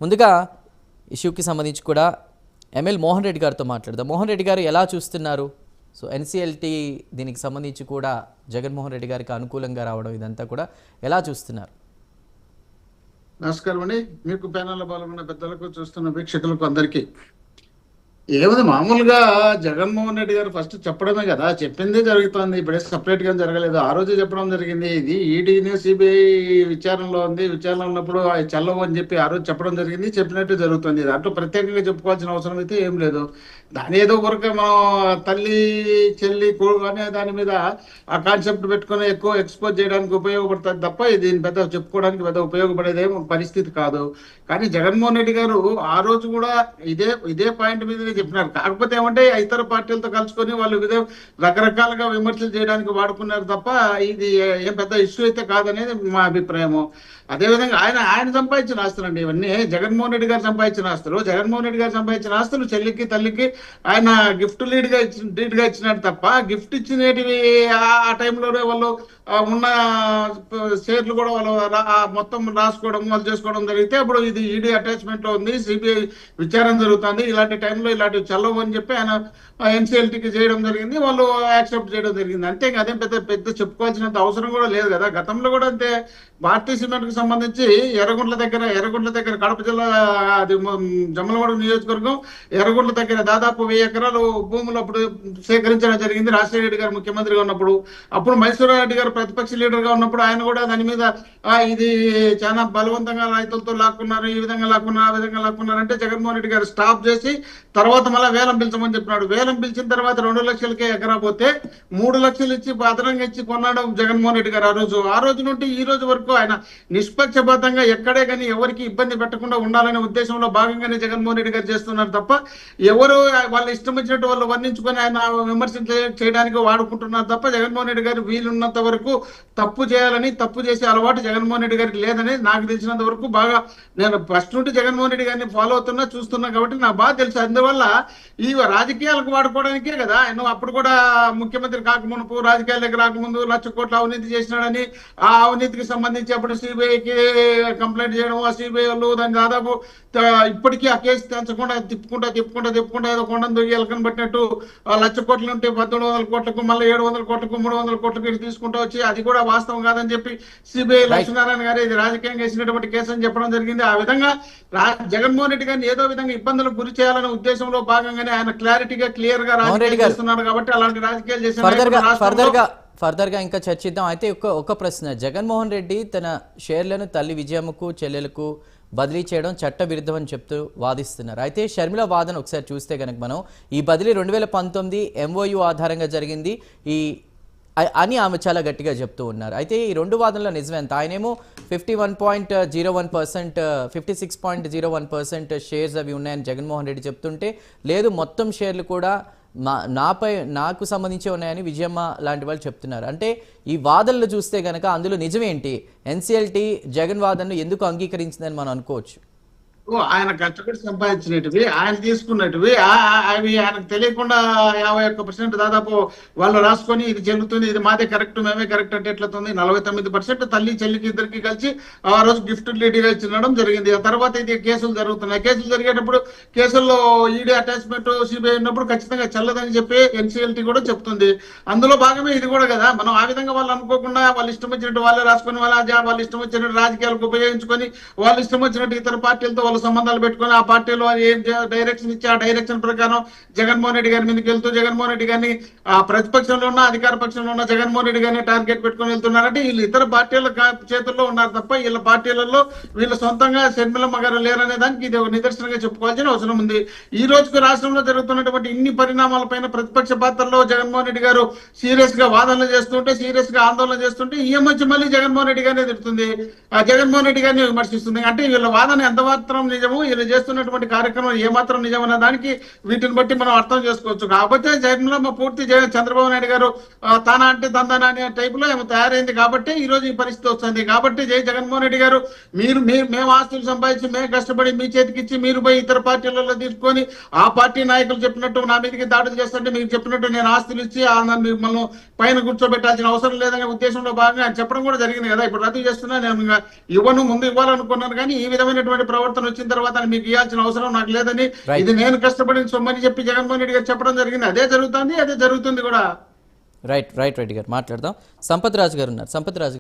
ముందుగా ఇష్యూకి సంబంధించి కూడా ఎంఎల్ మోహన్ రెడ్డి గారితో మాట్లాడదాం. మోహన్ రెడ్డి గారు ఎలా చూస్తున్నారు? సో ఎన్సీఎల్టీ దీనికి సంబంధించి కూడా జగన్మోహన్ రెడ్డి గారికి అనుకూలంగా రావడం ఇదంతా కూడా ఎలా చూస్తున్నారు? నమస్కారం అండి. మీకు ప్యానల్లో పాల్గొన్న పెద్దలకు, చూస్తున్న వీక్షకులకు అందరికీ ఏముంది, మామూలుగా జగన్మోహన్ రెడ్డి గారు ఫస్ట్ చెప్పడమే కదా, చెప్పిందే జరుగుతుంది. ఇప్పుడే సపరేట్ గా జరగలేదు. ఆ రోజు చెప్పడం జరిగింది. ఇది ఈడీని సిబిఐ విచారణలో ఉంది, విచారణ ఉన్నప్పుడు చల్లవు అని చెప్పి ఆ రోజు చెప్పడం జరిగింది. చెప్పినట్టు జరుగుతుంది. దాంట్లో ప్రత్యేకంగా చెప్పుకోవాల్సిన అవసరం అయితే ఏం లేదు. దాని ఏదో వరకు మనం తల్లి చెల్లి అనే దాని మీద ఆ కాన్సెప్ట్ పెట్టుకుని ఎక్కువ ఎక్స్పోజ్ చేయడానికి ఉపయోగపడుతుంది తప్ప దీని పెద్ద చెప్పుకోవడానికి పెద్ద ఉపయోగపడేదేమో పరిస్థితి కాదు. కానీ జగన్మోహన్ రెడ్డి గారు ఆ రోజు కూడా ఇదే పాయింట్ మీద చెప్పినారు. కాకపోతే ఏమంటే ఇతర పార్టీలతో కలుసుకొని వాళ్ళు రకరకాలుగా విమర్శలు చేయడానికి వాడుకున్నారు తప్ప ఇది ఏం పెద్ద ఇష్యూ అయితే కాదనేది మా అభిప్రాయము. అదేవిధంగా ఆయన సంపాదించిన ఆస్తులు అండి ఇవన్నీ. జగన్మోహన్ రెడ్డి గారు సంపాదించిన ఆస్తులు, జగన్మోహన్ రెడ్డి గారు సంపాదించిన ఆస్తులు చెల్లికి తల్లికి ఆయన గిఫ్ట్ లీడ్గా ఇచ్చినాడు తప్ప గిఫ్ట్ ఇచ్చినవి ఆ టైంలోనే వాళ్ళు ఉన్న షేర్లు కూడా వాళ్ళు మొత్తం రాసుకోవడం వాళ్ళు చేసుకోవడం జరిగితే అప్పుడు ఇది ఈడీ అటాచ్మెంట్ లో ఉంది, సిబిఐ విచారణ జరుగుతుంది, ఇలాంటి టైంలో ఇలాంటివి చల్లవు అని చెప్పి ఆయన ఎన్సీఎల్టీకి చేయడం జరిగింది. వాళ్ళు యాక్సెప్ట్ చేయడం జరిగింది. అంతే, అదేం పెద్ద చెప్పుకోవాల్సినంత అవసరం కూడా లేదు కదా. గతంలో కూడా అంతే. భారతీయ సిమెంట్ కు సంబంధించి ఎర్రగుంట్ల దగ్గర కడప జిల్లా అది జమ్మలమడుగు నియోజకవర్గం ఎర్రగుంట్ల దగ్గర దాదాపు 1000 ఎకరాలు భూములు అప్పుడు సేకరించడం జరిగింది. రాజశేఖర రెడ్డి గారు ముఖ్యమంత్రిగా ఉన్నప్పుడు. అప్పుడు మైసూర్ రెడ్డి గారు ప్రతిపక్ష లీడర్ గా ఉన్నప్పుడు ఆయన కూడా దాని మీద ఇది చాలా బలవంతంగా రైతులతో లాక్కున్నారు, ఈ విధంగా లాక్కున్నారు, ఆ విధంగా లాక్కున్నారు అంటే జగన్మోహన్ రెడ్డి గారు స్టాప్ చేసి తర్వాత మళ్ళీ వేలం పిలిచమని చెప్పినాడు. వేలం పిలిచిన తర్వాత 2 లక్షలకే ఎకరా పోతే 3 లక్షలు ఇచ్చి అదనంగా ఇచ్చి కొన్నాడు జగన్మోహన్ రెడ్డి గారు. ఆ రోజు నుండి ఈ రోజు వరకు ఆయన నిష్పక్షపాతంగా ఎక్కడే కానీ ఎవరికి ఇబ్బంది పెట్టకుండా ఉండాలనే ఉద్దేశంలో భాగంగానే జగన్మోహన్ రెడ్డి గారు చేస్తున్నారు తప్ప ఎవరు వాళ్ళ ఇష్టం వచ్చినట్టు వాళ్ళు వర్ణించుకొని ఆయన విమర్శలు చేయడానికి వాడుకుంటున్నారు తప్ప జగన్మోహన్ రెడ్డి గారు వీలున్నంత వరకు తప్పు చేయాలని, తప్పు చేసే అలవాటు జగన్మోహన్ రెడ్డి గారికి లేదని నాకు తెలిసినంత వరకు బాగా నేను ఫస్ట్ నుండి జగన్మోహన్ రెడ్డి గారిని ఫాలో చూస్తున్నా కాబట్టి నాకు బాగా తెలుసు. అందువల్ల ఈ రాజకీయాలకు వాడుకోవడానికే కదా ఆయన అప్పుడు కూడా ముఖ్యమంత్రి కాకమునుపు రాజకీయాలకు రాకముందు 1,00,000 కోట్ల అవినీతి చేసినాడని ఆ అవినీతికి సంబంధించి అప్పుడు సిబిఐకి కంప్లైంట్ చేయడం, ఆ సిబిఐ వాళ్ళు దాన్ని దాదాపు ఇప్పటికీ ఆ కేసు తెంచకుండా తిప్పుకుంటా ఏదో కొండను దొరికి ఎలకని పట్టినట్టు 1,00,000 కోట్ల నుండి 1,700 కోట్లకు మళ్ళీ 700 కోట్లకు 300 కోట్లకు తీసుకుంటూ వచ్చి అది కూడా వాస్తవం కాదని చెప్పి సిబిఐ లక్ష్మీనారాయణ గారు ఇది రాజకీయంగా వేసినటువంటి కేసు అని చెప్పడం జరిగింది. ఆ విధంగా జగన్మోహన్ రెడ్డి గారిని ఏదో విధంగా ఇబ్బందులకు గురి చేయాలనే ఉద్దేశంలో భాగంగానే ఆయన క్లారిటీగా క్లియర్ గా రాజకీయాలు చేస్తున్నారు కాబట్టి అలాంటి రాజకీయాలు చేసిన ఫర్దర్గా ఇంకా చర్చిద్దాం. అయితే ఒక ప్రశ్న, జగన్మోహన్ రెడ్డి తన షేర్లను తల్లి విజయమ్మకు చెల్లెలకు బదిలీ చేయడం చట్ట విరుద్ధం అని చెప్తూ వాదిస్తున్నారు. అయితే షర్మిల వాదన ఒకసారి చూస్తే కనుక మనం ఈ బదిలీ 2019 MOU ఆధారంగా జరిగింది అని ఆమె చాలా గట్టిగా చెప్తూ ఉన్నారు. అయితే ఈ 2 వాదనలో నిజమేంత? ఆయనేమో 51.01%, 56.01% షేర్స్ అవి ఉన్నాయని జగన్మోహన్ రెడ్డి చెప్తుంటే, లేదు మొత్తం షేర్లు కూడా నాకు సంబంధించి ఉన్నాయని విజయమ్మ లాంటి వాళ్ళు చెప్తున్నారు. అంటే ఈ వాదనలు చూస్తే కనుక అందులో నిజమేంటి? ఎన్సీఎల్టీ జగన్ వాదనను ఎందుకు అంగీకరించిందని మనం అనుకోవచ్చు? ఆయన కష్టపడి సంపాదించినవి, ఆయన తీసుకున్నవి అవి ఆయనకు తెలియకుండా 51% దాదాపు వాళ్ళు రాసుకొని ఇది చెల్లుతుంది, ఇది మాదే కరెక్ట్, మేమే కరెక్ట్ అంటే ఎట్లతుంది. 49% తల్లి చెల్లికి ఇద్దరికి కలిసి ఆ రోజు గిఫ్ట్ లీడీగా ఇచ్చినడం జరిగింది. ఆ తర్వాత ఇది కేసులు జరుగుతున్నాయి. కేసులు జరిగేటప్పుడు కేసుల్లో ఈడీ అటాచ్మెంట్ సిబిఐ ఉన్నప్పుడు ఖచ్చితంగా చెల్లదని చెప్పి ఎన్సీఎల్టీ కూడా చెప్తుంది. అందులో భాగమే ఇది కూడా కదా. మనం ఆ విధంగా వాళ్ళు అనుకోకుండా వాళ్ళ ఇష్టం వచ్చినట్టు వాళ్ళే రాసుకొని వాళ్ళ ఇష్టం వచ్చినట్టు రాజకీయాలకు ఉపయోగించుకొని వాళ్ళ ఇష్టం వచ్చినట్టు ఇతర పార్టీలతో వాళ్ళు సంబంధాలు పెట్టుకొని ఆ పార్టీలో ఏం డైరెక్షన్ ఇచ్చి ఆ డైరెక్షన్ ప్రకారం జగన్మోహన్ రెడ్డి గారి మీదకి వెళ్తూ జగన్మోహన్ రెడ్డి గారిని ఆ ప్రతిపక్షంలో ఉన్న అధికార పక్షంలో ఉన్న జగన్మోహన్ రెడ్డి గారిని టార్గెట్ పెట్టుకొని వెళ్తున్నారంటే వీళ్ళు ఇతర పార్టీల చేతుల్లో ఉన్నారు తప్ప వీళ్ళ పార్టీలలో వీళ్ళ సొంతంగా షర్మిలమ్మ గారు లేరనే దానికి ఇది ఒక నిదర్శనంగా చెప్పుకోవాల్సిన అవసరం ఉంది. ఈ రోజుకు రాష్ట్రంలో జరుగుతున్నటువంటి ఇన్ని పరిణామాలపైన ప్రతిపక్ష పాత్రలో జగన్మోహన్ రెడ్డి గారు సీరియస్ గా వాదనలు చేస్తుంటే, సీరియస్ గా ఆందోళన చేస్తుంటే ఈఎంహెచ్ మళ్ళీ జగన్మోహన్ రెడ్డి గారిని ఎదురుతుంది, జగన్మోహన్ రెడ్డి గారిని విమర్శిస్తుంది. అంటే వీళ్ళ వాదన ఎంత మాత్రం నిజము, వీళ్ళు చేస్తున్నటువంటి కార్యక్రమం ఏమాత్రం నిజమన్న దానికి వీటిని బట్టి మనం అర్థం చేసుకోవచ్చు. కాకపోతే జగన్మోహన్ పూర్తి చంద్రబాబు నాయుడు గారు తానా అంటే దందన అనే టైప్ లో ఏమో తయారైంది కాబట్టి ఈ రోజు ఈ పరిస్థితి వస్తుంది. కాబట్టి జగన్మోహన్ రెడ్డి గారు మేము ఆస్తులు సంపాదించి మేము కష్టపడి మీ చేతికి ఇచ్చి మీరు పోయి ఇతర పార్టీలలో తీసుకొని ఆ పార్టీ నాయకులు చెప్పినట్టు నా మీదకి దాడులు చేస్తుంటే మీకు చెప్పినట్టు నేను ఆస్తులు ఇచ్చి మిమ్మల్ని పైన కూర్చోబెట్టాల్సిన అవసరం లేదనే ఉద్దేశంలో భాగంగా చెప్పడం కూడా జరిగింది కదా. ఇప్పుడు రద్దు చేస్తున్నా నేను ఇవ్వను, ముందు ఇవ్వాలనుకున్నాను కానీ ఈ విధమైనటువంటి ప్రవర్తన వచ్చిన తర్వాత మీకు ఇవ్వాల్సిన అవసరం నాకు లేదని, Right. ఇది నేను కష్టపడిన సొమ్మని చెప్పి జగన్మోహన్ రెడ్డి గారు చెప్పడం జరిగింది. అదే జరుగుతుంది, అదే జరుగుతుంది కూడా. రైట్ రెడ్డి గారు మాట్లాడదాం. సంపత్ రాజు గారు ఉన్నారు. సంపత్ రాజు